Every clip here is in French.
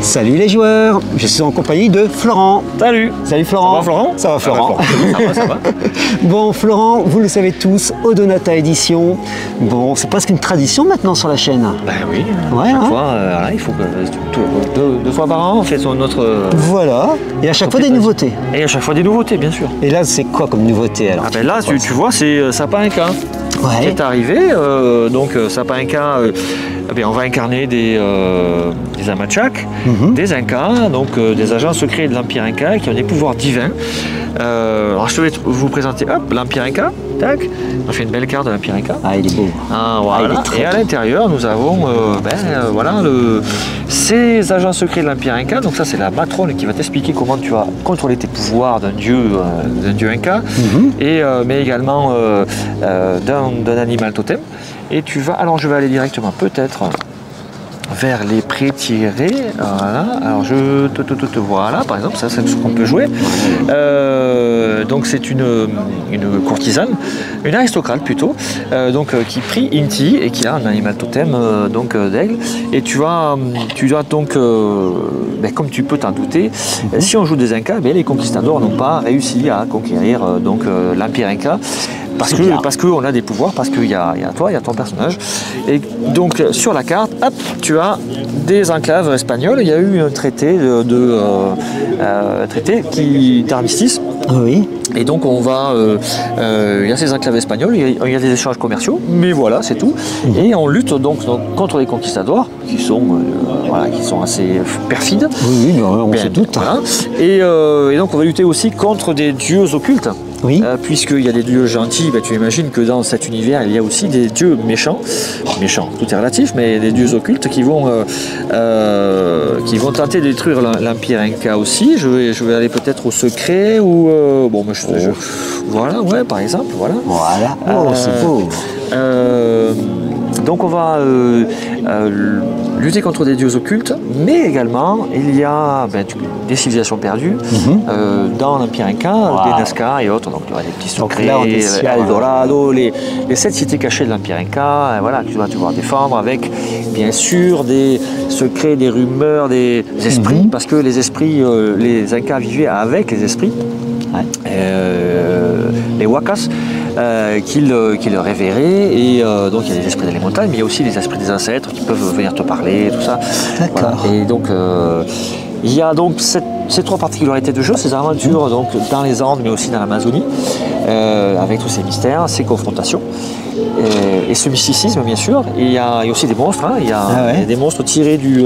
Salut les joueurs, je suis en compagnie de Florent. Salut. Salut Florent. Ça va Florent? Ça va Florent. Ça va. Bon Florent, vous le savez tous, Odonata Édition. Bon, c'est presque une tradition maintenant sur la chaîne. Ben oui. Ouais, chaque hein. fois, il faut que deux fois par an on fait notre. Voilà. Et à chaque fois des nouveautés. Et à chaque fois des nouveautés, bien sûr. Et là, c'est quoi comme nouveauté alors? Ah ben là, tu vois, c'est Sapin Inca qui Ouais. est arrivé. Donc Sapin Inca, on va incarner des Amachaks, des Incas, donc des agents secrets de l'Empire Inca qui ont des pouvoirs divins. Alors je vais vous présenter l'Empire Inca. Tac. On fait une belle carte de l'Empire Inca. Ah, il est beau. Voilà. il est très Et à l'intérieur, nous avons ces agents secrets de l'Empire Inca. Donc ça, c'est la matrone qui va t'expliquer comment tu vas contrôler tes pouvoirs d'un dieu Inca, mais également d'un animal totem. Et tu vas, alors je vais aller directement peut-être vers les pré-tirés. Voilà. Alors je te voilà, par exemple, ça c'est ce qu'on peut jouer. Donc c'est une courtisane, une aristocrate plutôt, qui prie Inti et qui a un animal totem d'aigle. Et tu dois donc, comme tu peux t'en douter, si on joue des Incas, les conquistadors n'ont pas réussi à conquérir l'Empire Inca. Parce qu'on a des pouvoirs, parce qu'il y a toi, il y a ton personnage. Et donc sur la carte, hop, tu as des enclaves espagnoles. Il y a eu un traité d'armistice. Oui. Et donc il y a ces enclaves espagnoles, il y a des échanges commerciaux, mais voilà, c'est tout. Et on lutte donc contre les conquistadors, qui sont assez perfides. Oui, on se doute. Voilà. Et donc on va lutter aussi contre des dieux occultes. Oui. Puisqu'il y a des dieux gentils, tu imagines que dans cet univers, il y a aussi des dieux méchants. Méchants, tout est relatif, mais des dieux occultes qui vont tenter de détruire l'Empire Inca aussi. Je vais aller peut-être au secret ou... voilà, ouais, par exemple, voilà. Voilà, c'est beau. Donc on va lutter contre des dieux occultes, mais également il y a des civilisations perdues dans l'Empire Inca, des Nazca et autres. Donc il y aura des petits secrets, Eldorado, les 7 cités cachées de l'Empire Inca, que tu vas devoir défendre avec bien sûr des secrets, des rumeurs, des esprits, parce que les esprits, les Incas vivaient avec les esprits, les Huacas. Qui le révéraient, et donc il y a les esprits des montagnes, mais il y a aussi les esprits des ancêtres qui peuvent venir te parler, tout ça. D'accord. Voilà. Et donc il y a donc ces 3 particularités de jeu, ces aventures donc dans les Andes, mais aussi dans l'Amazonie, avec tous ces mystères, ces confrontations. Et ce mysticisme, bien sûr. Et il y a aussi des monstres, il y a des monstres tirés du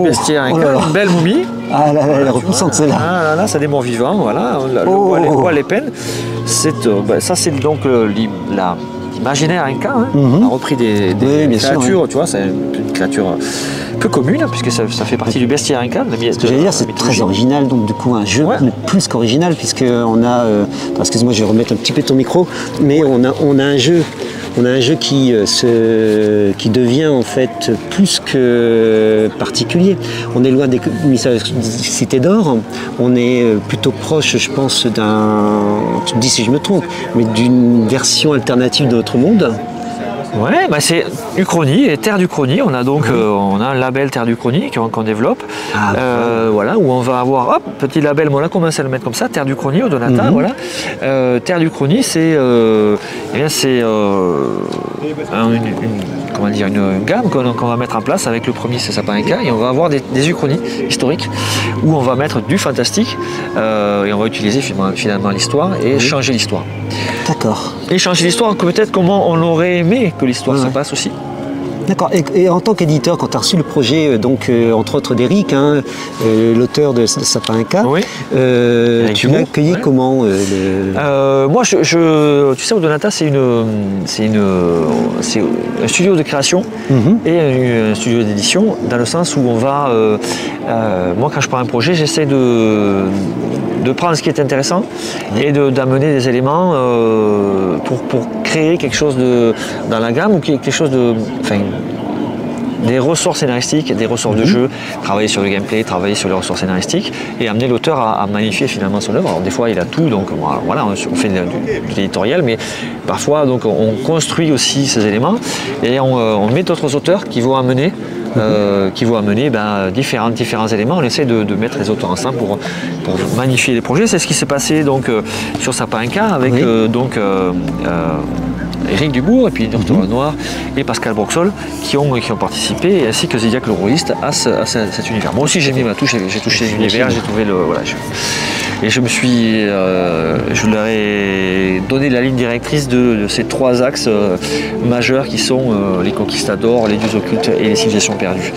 bestiaire Inca, une belle momie. Ah là, elle est repoussante celle-là. Ah là, c'est des morts vivants, voilà. Le poil épine. Ça, c'est donc l'imaginaire Inca. On a repris des créatures, tu vois, c'est une créature peu commune, puisque ça fait partie du bestiaire Inca. Ce que j'allais dire, c'est très original, donc du coup, un jeu plus qu'original, puisqu'on a. Excuse-moi, je vais remettre un petit peu ton micro, mais on a un jeu. On a un jeu qui devient en fait plus que particulier. On est loin des cités d'or, on est plutôt proche, je pense, tu me dis si je me trompe, mais d'une version alternative de notre monde. Ouais, c'est Uchronie et Terre d'Uchronie. On a donc on a un label Terre d'Uchronie qu'on développe. Où on va avoir petit label, on a commencé à le mettre comme ça, Terre d'Uchronie, Odonata, voilà. Terre d'Uchronie, c'est une gamme qu'on va mettre en place avec le premier, c'est Sapin Inca, et on va avoir des uchronies historiques où on va mettre du fantastique et on va utiliser finalement l'histoire et changer l'histoire. D'accord. Et changer l'histoire, peut-être comment on aurait aimé que l'histoire se passe aussi. D'accord. Et en tant qu'éditeur, quand tu as reçu le projet, entre autres d'Eric, l'auteur de Sapin Inca, tu l'as accueilli comment Moi, tu sais, Odonata, c'est un studio de création et un studio d'édition, dans le sens où on va... moi, quand je prends un projet, j'essaie de prendre ce qui est intéressant et d'amener des éléments pour créer quelque chose dans la gamme, ou quelque chose des ressorts scénaristiques, des ressorts de jeu, travailler sur le gameplay, travailler sur les ressorts scénaristiques et amener l'auteur à magnifier finalement son œuvre. Alors des fois il a tout, donc voilà, on fait de l'éditorial, mais parfois donc on construit aussi ces éléments et on met d'autres auteurs qui vont amener qui vont amener différents éléments. On essaie de mettre les auteurs ensemble pour magnifier les projets. C'est ce qui s'est passé donc, sur Sapin Inca avec Éric Dubourg et puis Dr Lenoir et Pascal Broxol qui ont participé, ainsi que Zidiac le rôliste à cet univers. Moi aussi j'ai mis ma touche, j'ai touché l'univers, j'ai trouvé et je leur ai donné la ligne directrice de ces 3 axes majeurs qui sont les conquistadors, les dieux occultes et les civilisations perdues.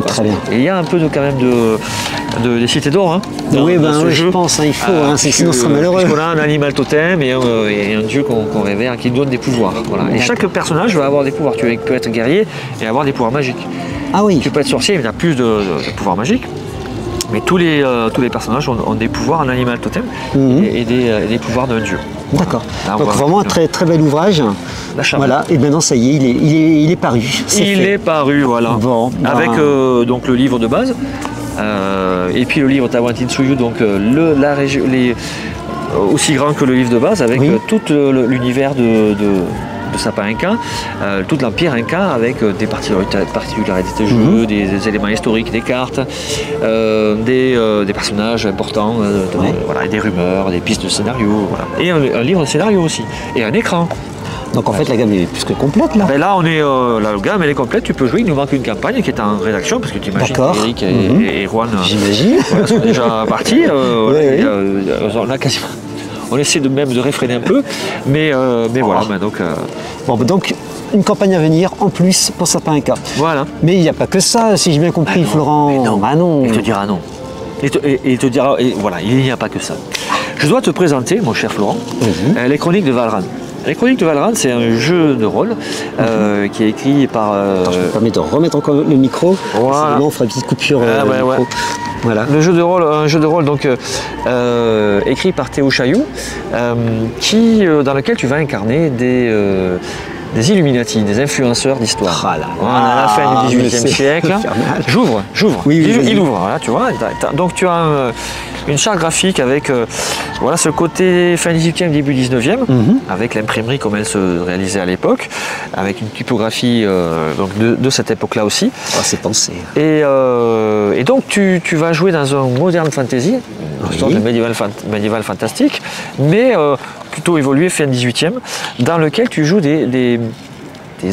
Très bien. Et il y a un peu quand même des cités d'or. Hein, oui, je pense, il faut, sinon ce serait malheureux. On a un animal totem et un dieu qu'on révère qui donne des pouvoirs. Voilà. Et chaque personnage va avoir des pouvoirs. Tu peux être guerrier et avoir des pouvoirs magiques. Ah oui. Tu peux être sorcier, il y a plus de pouvoirs magiques. Mais tous les personnages ont des pouvoirs en animal totem et des pouvoirs d'un dieu. D'accord. Donc vraiment un très très bel ouvrage. Voilà. Et maintenant ça y est, il est paru. Il est paru, voilà. Bon, avec donc le livre de base et puis le livre Tawantin Suyu, donc aussi grand que le livre de base, avec tout l'univers de Sapin Inca, tout l'empire Inca avec des particularités de jeu, des éléments historiques, des cartes, des personnages importants, voilà, des rumeurs, des pistes de scénario, voilà. Et un livre de scénario aussi, et un écran. Donc en fait la gamme est plus que complète là. Là on est la gamme elle est complète, tu peux jouer, il nous manque une campagne qui est en rédaction parce que tu imagines Eric et Juan sont déjà partis. On a quasiment. On essaie même de réfréner un peu, mais voilà. Donc une campagne à venir en plus pour Sapin Inca. Voilà. Mais il n'y a pas que ça, si j'ai bien compris, Florent. Non. Il te dira non. Il te dira, et voilà, il n'y a pas que ça. Je dois te présenter, mon cher Florent, les Chroniques de Valoran. Les Chroniques de Valoran, c'est un jeu de rôle qui est écrit par... Attends, je me permets de remettre encore le micro. Voilà. On fera une petite coupure. Voilà. Un jeu de rôle donc, écrit par Théo Chailloux, dans lequel tu vas incarner des Illuminati, des influenceurs d'histoire. On est à la fin du XVIIIe siècle. J'ouvre. Oui, il ouvre, voilà, tu vois. Donc tu as une charte graphique avec ce côté fin XVIIIe, début XIXe, avec l'imprimerie comme elle se réalisait à l'époque, avec une typographie de cette époque-là aussi. C'est pensé. Et donc tu vas jouer dans un modern fantasy, une sorte de médiéval fantastique, mais plutôt évolué fin 18e, dans lequel tu joues des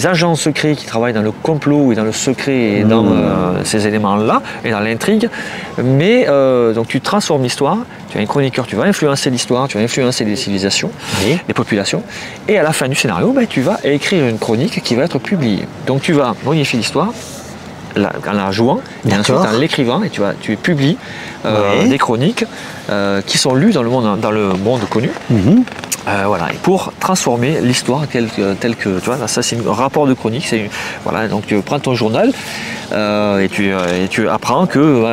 agents secrets qui travaillent dans le complot et dans le secret et dans ces éléments-là et dans l'intrigue. Mais donc tu transformes l'histoire, tu as un chroniqueur, tu vas influencer l'histoire, tu vas influencer les civilisations, les populations, et à la fin du scénario, tu vas écrire une chronique qui va être publiée. Donc tu vas modifier l'histoire en la jouant, et ensuite en l'écrivant, et tu publies des chroniques qui sont lues dans le monde connu. Voilà, et pour transformer l'histoire telle que tu vois, là, ça c'est un rapport de chronique. Voilà, donc tu prends ton journal et tu apprends que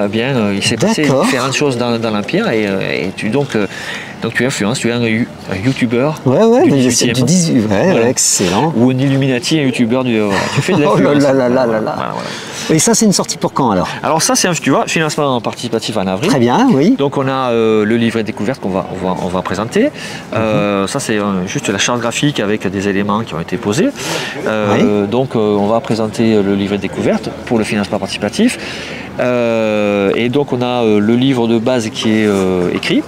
il s'est passé différentes choses dans l'Empire et tu influences, tu es un youtubeur du 18e. Excellent. Ou un Illuminati, un youtubeur tu fais de l'influence. Voilà. Et ça, c'est une sortie pour quand alors? Alors ça, c'est financement participatif en avril. Très bien, oui. Donc on a le livret découverte qu'on va présenter. Ça, c'est juste la charte graphique avec des éléments qui ont été posés. Donc on va présenter le livret découverte pour le financement participatif. Et donc on a le livre de base qui est écrit,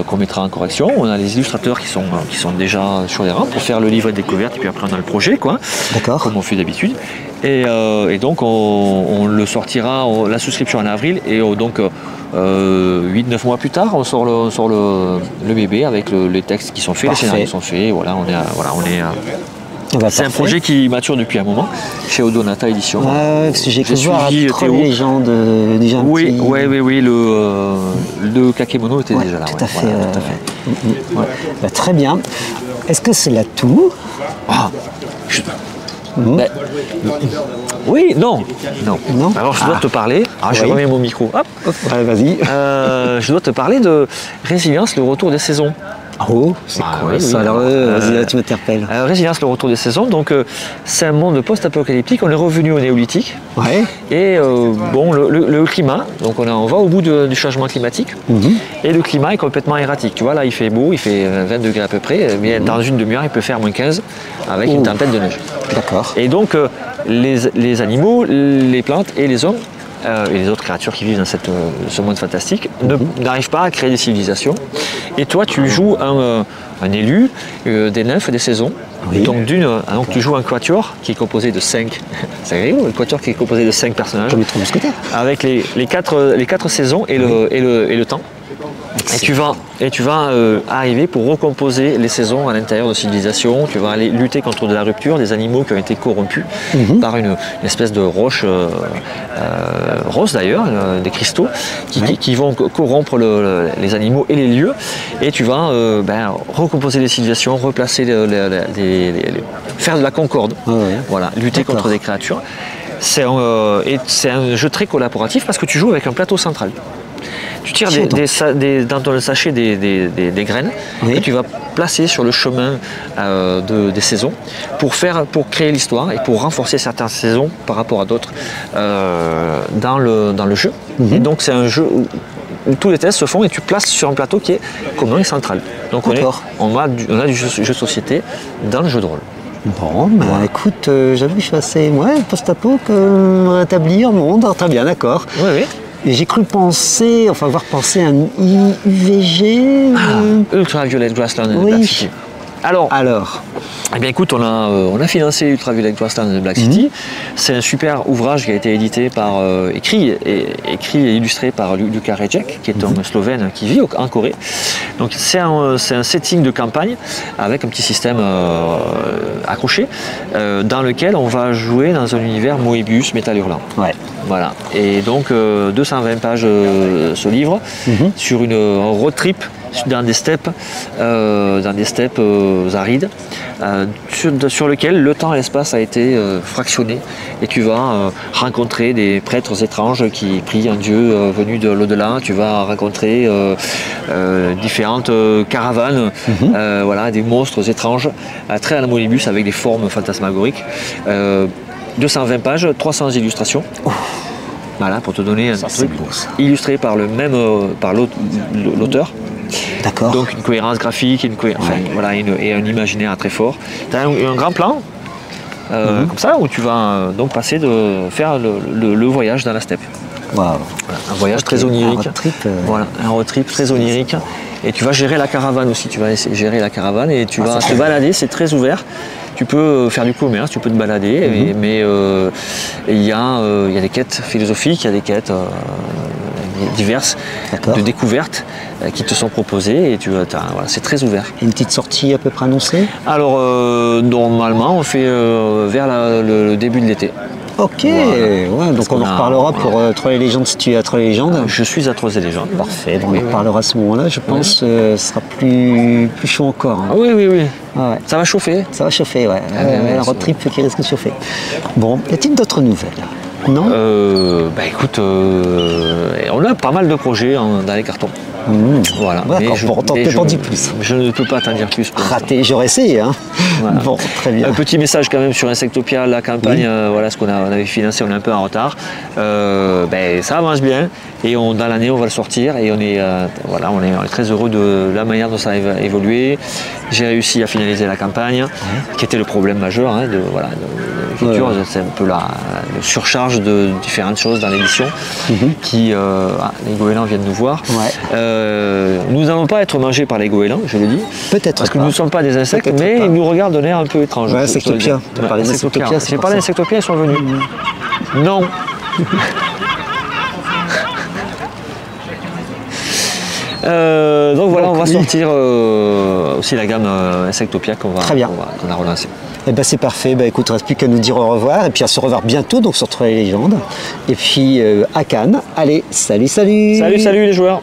qu'on mettra en correction. On a les illustrateurs qui sont déjà sur les rangs pour faire le livre de découverte, et puis après on a le projet, comme on fait d'habitude. Et donc on le sortira, la souscription en avril, et donc 8-9 mois plus tard on sort le bébé avec les textes qui sont faits, les scénarios sont faits. C'est un projet qui mature depuis un moment chez Odonata Édition. Parce que j'ai cru voir Troll Légende déjà. Oui, le Kakemono était déjà là. Tout à fait. Très bien. Est-ce que c'est là tout? Oui, non. Alors je dois te parler. Je remets mon micro. Hop. Vas-y. Je dois te parler de Résilience, le retour des saisons. Oh, c'est quoi ça? Alors, vas-y, là, tu m'interpelles. Résilience, le retour des saisons. Donc, c'est un monde post-apocalyptique. On est revenu au néolithique. Ouais. Et bon, le climat, donc on va au bout du changement climatique. Et le climat est complètement erratique. Tu vois, là, il fait beau, il fait 20 degrés à peu près. Mais dans une demi-heure, il peut faire moins 15 avec une tempête de neige. D'accord. Et donc, les animaux, les plantes et les hommes, et les autres créatures qui vivent dans ce monde fantastique n'arrivent pas à créer des civilisations. Et toi, tu joues un élu des nymphes des saisons. Oui. Donc tu joues un quatuor qui est composé de 5. C'est rigolo, le quatuor qui est composé de 5 personnages. Comme les Trois Mousquetaires. Avec les quatre saisons et le temps. Et tu vas arriver pour recomposer les saisons à l'intérieur de civilisation. Tu vas aller lutter contre de la rupture des animaux qui ont été corrompus par une espèce de roche rose d'ailleurs, des cristaux qui vont corrompre les animaux et les lieux. Et tu vas recomposer les civilisations, replacer faire de la concorde, voilà, lutter contre des créatures. C'est un jeu très collaboratif parce que tu joues avec un plateau central. Tu tires dans ton sachet des graines que tu vas placer sur le chemin des saisons pour créer l'histoire et pour renforcer certaines saisons par rapport à d'autres dans le jeu. Et donc c'est un jeu où tous les tests se font et tu places sur un plateau qui est commun et central. Donc on a du jeu de société dans le jeu de rôle. Bon, écoute, j'avoue que je suis assez post-apo, rétablir le monde. Très bien, d'accord. Oui, oui. Et j'ai cru avoir pensé à un IVG. Ultraviolet Grassland de Black City. Alors eh bien écoute, on a financé Ultraviolet Grassland de Black City. C'est un super ouvrage qui a été édité écrit et illustré par Luka Rejek, qui est un Slovène qui vit en Corée. Donc c'est un setting de campagne avec un petit système accroché dans lequel on va jouer dans un univers Moebius Métal Hurlant. Ouais. Voilà. Et donc 220 pages ce livre sur un road trip dans des steppes arides, sur lequel le temps et l'espace a été fractionné, et tu vas rencontrer des prêtres étranges qui prient un dieu venu de l'au-delà. Tu vas rencontrer différentes caravanes, des monstres étranges, très à la Moebius avec des formes fantasmagoriques. 220 pages, 300 illustrations. Voilà, pour te donner un truc illustré par l'auteur. D'accord. Donc une cohérence graphique, et un imaginaire très fort. Tu as un grand plan, comme ça, où tu vas donc passer de faire le voyage dans la steppe. Wow. Voilà, un voyage très onirique. Un road trip, Voilà, un road trip très onirique. Et tu vas gérer la caravane aussi. Tu vas gérer la caravane et tu vas te balader. C'est très ouvert. Tu peux faire du commerce, tu peux te balader, mais il y a des quêtes philosophiques, il y a des quêtes diverses de découvertes qui te sont proposées, et c'est très ouvert. Une petite sortie à peu près annoncée? Alors normalement on fait vers le début de l'été. Ok, donc on en reparlera pour Trolls et Légendes si tu es à Trolls et Légendes. Je suis à Trolls et Légendes. Parfait, on en reparlera à ce moment-là. Je pense que ce sera plus chaud encore. Hein. Oui. Ça va chauffer. Ça va chauffer, un road trip qui risque de chauffer. Bon, y a-t-il d'autres nouvelles? Non. Écoute, on a pas mal de projets dans les cartons. Voilà. T'en dis plus. Je ne peux pas t'en dire plus. Raté, j'aurais essayé. Hein. Voilà. Bon, très bien. Un petit message quand même sur Insectopia, la campagne, ce qu'on avait financé, on est un peu en retard. Ça avance bien, et dans l'année on va le sortir, et on est très heureux de la manière dont ça a évolué. J'ai réussi à finaliser la campagne, qui était le problème majeur de l'écriture. C'est un peu la surcharge de différentes choses dans l'édition qui les goélands viennent nous voir. Nous n'allons pas être mangés par les goélands, je le dis. Peut-être parce que nous ne sommes pas des insectes, mais ils nous regardent d'un air un peu étrange. Insectopia. J'ai parlé d'Insectopia, ils sont venus. Non. Donc voilà, on va sortir aussi la gamme Insectopia qu'on a relancée. Eh ben c'est parfait. Écoute, il ne reste plus qu'à nous dire au revoir, et puis à se revoir bientôt donc sur Trolls et Légendes. Et puis à Cannes. Allez, salut. Salut les joueurs.